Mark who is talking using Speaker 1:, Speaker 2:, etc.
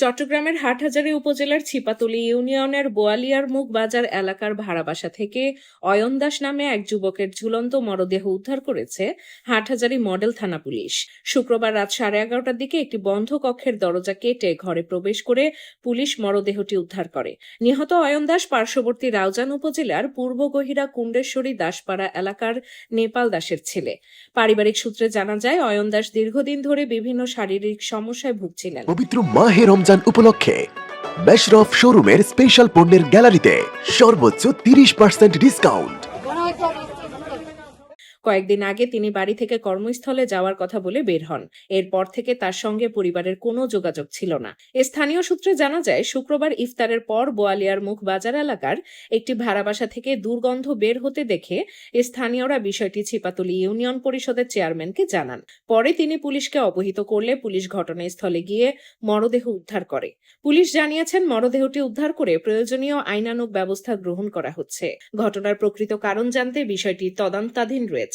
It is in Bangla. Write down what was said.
Speaker 1: চট্টগ্রামের হাটহাজারী উপজেলার ছিপাতলী ইউনিয়নের বোয়ালিয়ার মুখ বাজার এলাকার ভাড়া বাসা থেকে অয়ন দাস নামে এক যুবকের ঝুলন্ত মরদেহ উদ্ধার করেছে হাটহাজারী মডেল থানা পুলিশ। শুক্রবার রাত 11:30টার দিকে একটি বন্ধ কক্ষের দরজা কেটে ঘরে প্রবেশ করে পুলিশ মরদেহটি উদ্ধার করে। নিহত অয়ন দাস পার্শ্ববর্তী রাউজান উপজেলার পূর্ব গহিরা কুণ্ডেশ্বরী দাসপাড়া এলাকার নেপাল দাসের ছেলে। পারিবারিক সূত্রে জানা যায়, অয়ন দাস দীর্ঘদিন ধরে বিভিন্ন শারীরিক সমস্যায় ভুগছিলেন।
Speaker 2: পবিত্র মাহে রমজান উপলক্ষে বেশরফ শোরুমের স্পেশাল পণ্যের গ্যালারিতে সর্বোচ্চ 30% ডিসকাউন্ট।
Speaker 1: কয়েকদিন আগে তিনি বাড়ি থেকে কর্মস্থলে যাওয়ার কথা বলে বের হন। এরপর থেকে তার সঙ্গে পরিবারের কোনো যোগাযোগ ছিল না। স্থানীয় সূত্রে জানা যায়, শুক্রবার ইফতারের পর বোয়ালিয়ার মুখ বাজার এলাকার একটি ভাড়া বাসা থেকে দুর্গন্ধ বের হতে দেখে স্থানীয়রা বিষয়টি ছিপাতলী ইউনিয়ন পরিষদের চেয়ারম্যানকে জানান। পরে তিনি পুলিশকে অবহিত করলে পুলিশ ঘটনাস্থলে গিয়ে মরদেহ উদ্ধার করে। পুলিশ জানিয়েছেন, মরদেহটি উদ্ধার করে প্রয়োজনীয় আইনানুগ ব্যবস্থা গ্রহণ করা হচ্ছে। ঘটনার প্রকৃত কারণ জানতে বিষয়টি তদন্তাধীন রয়েছে।